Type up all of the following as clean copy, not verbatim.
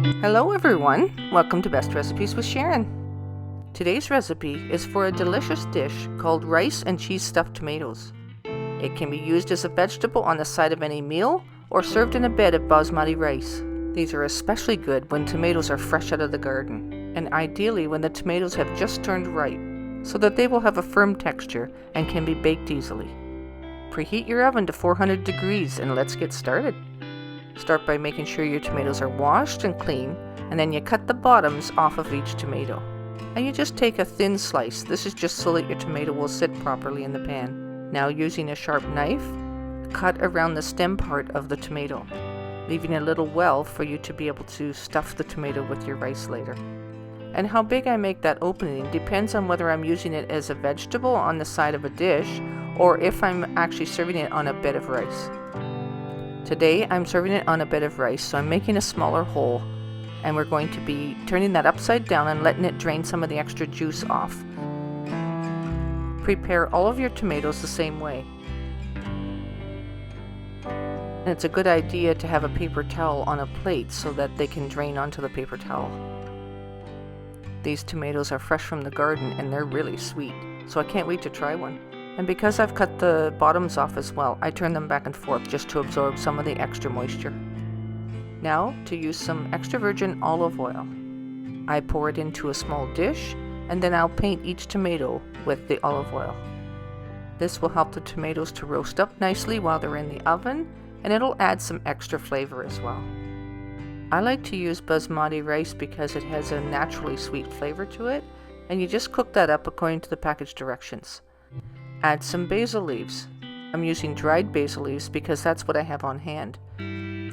Hello everyone, welcome to Best Recipes with Sharon. Today's recipe is for a delicious dish called rice and cheese stuffed tomatoes. It can be used as a vegetable on the side of any meal or served in a bed of basmati rice. These are especially good when tomatoes are fresh out of the garden, and ideally when the tomatoes have just turned ripe, so that they will have a firm texture and can be baked easily. Preheat your oven to 400 degrees and let's get started. Start by making sure your tomatoes are washed and clean, and then you cut the bottoms off of each tomato. And you just take a thin slice. This is just so that your tomato will sit properly in the pan. Now, using a sharp knife, cut around the stem part of the tomato, leaving a little well for you to be able to stuff the tomato with your rice later. And how big I make that opening depends on whether I'm using it as a vegetable on the side of a dish or if I'm actually serving it on a bed of rice. Today I'm serving it on a bed of rice, so I'm making a smaller hole, and we're going to be turning that upside down and letting it drain some of the extra juice off. Prepare all of your tomatoes the same way. And it's a good idea to have a paper towel on a plate so that they can drain onto the paper towel. These tomatoes are fresh from the garden and they're really sweet, so I can't wait to try one. And because I've cut the bottoms off as well, I turn them back and forth just to absorb some of the extra moisture. Now, to use some extra virgin olive oil. I pour it into a small dish, and then I'll paint each tomato with the olive oil. This will help the tomatoes to roast up nicely while they're in the oven, and it'll add some extra flavor as well. I like to use basmati rice because it has a naturally sweet flavor to it, and you just cook that up according to the package directions. Add some basil leaves. I'm using dried basil leaves because that's what I have on hand.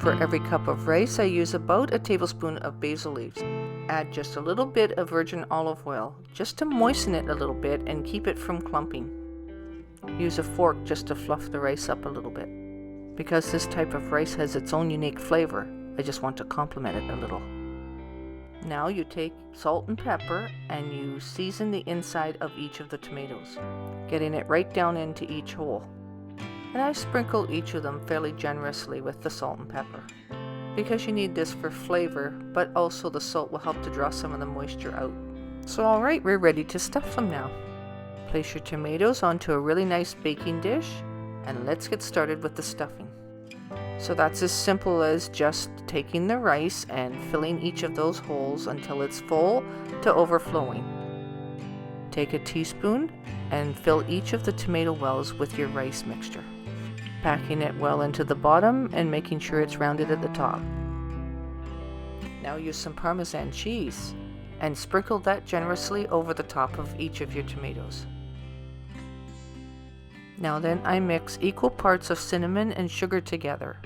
For every cup of rice, I use about a tablespoon of basil leaves. Add just a little bit of virgin olive oil, just to moisten it a little bit and keep it from clumping. Use a fork just to fluff the rice up a little bit. Because this type of rice has its own unique flavor, I just want to complement it a little. Now you take salt and pepper and you season the inside of each of the tomatoes, getting it right down into each hole. And I sprinkle each of them fairly generously with the salt and pepper, because you need this for flavor, but also the salt will help to draw some of the moisture out. So alright, we're ready to stuff them now. Place your tomatoes onto a really nice baking dish, and let's get started with the stuffing. So that's as simple as just taking the rice and filling each of those holes until it's full to overflowing. Take a teaspoon and fill each of the tomato wells with your rice mixture, packing it well into the bottom and making sure it's rounded at the top. Now use some Parmesan cheese and sprinkle that generously over the top of each of your tomatoes. Now then, I mix equal parts of cinnamon and sugar together.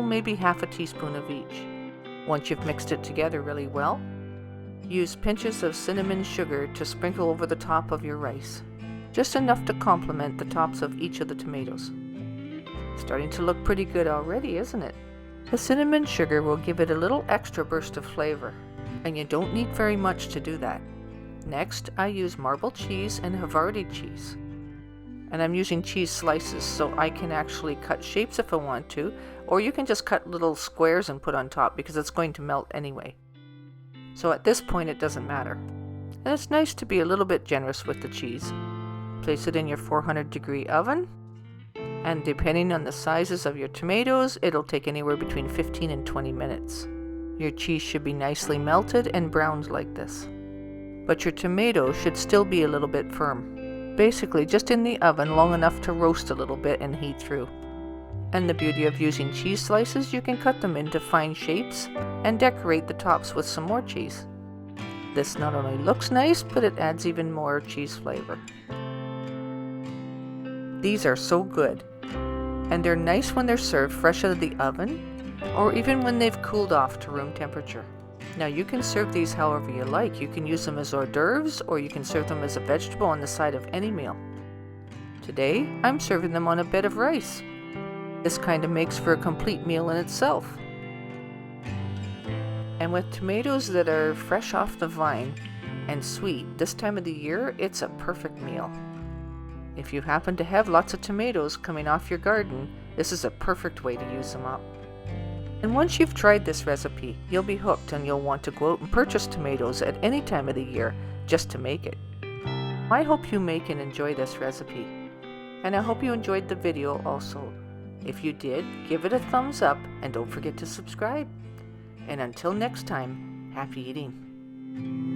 Maybe half a teaspoon of each. Once you've mixed it together really well, use pinches of cinnamon sugar to sprinkle over the top of your rice. Just enough to complement the tops of each of the tomatoes. Starting to look pretty good already, isn't it? The cinnamon sugar will give it a little extra burst of flavor, and you don't need very much to do that. Next, I use marble cheese and Havarti cheese. And I'm using cheese slices, so I can actually cut shapes if I want to, or you can just cut little squares and put on top because it's going to melt anyway. So at this point it doesn't matter. And it's nice to be a little bit generous with the cheese. Place it in your 400-degree oven, and depending on the sizes of your tomatoes, it'll take anywhere between 15 and 20 minutes. Your cheese should be nicely melted and browned like this. But your tomato should still be a little bit firm. Basically just in the oven long enough to roast a little bit and heat through. And the beauty of using cheese slices, you can cut them into fine shapes and decorate the tops with some more cheese. This not only looks nice, but it adds even more cheese flavor. These are so good, and they're nice when they're served fresh out of the oven, or even when they've cooled off to room temperature. Now you can serve these however you like. You can use them as hors d'oeuvres, or you can serve them as a vegetable on the side of any meal. Today, I'm serving them on a bed of rice. This kind of makes for a complete meal in itself. And with tomatoes that are fresh off the vine and sweet, this time of the year, it's a perfect meal. If you happen to have lots of tomatoes coming off your garden, this is a perfect way to use them up. And once you've tried this recipe, you'll be hooked and you'll want to go out and purchase tomatoes at any time of the year just to make it. I hope you make and enjoy this recipe, and I hope you enjoyed the video also. If you did, give it a thumbs up and don't forget to subscribe. And until next time, happy eating.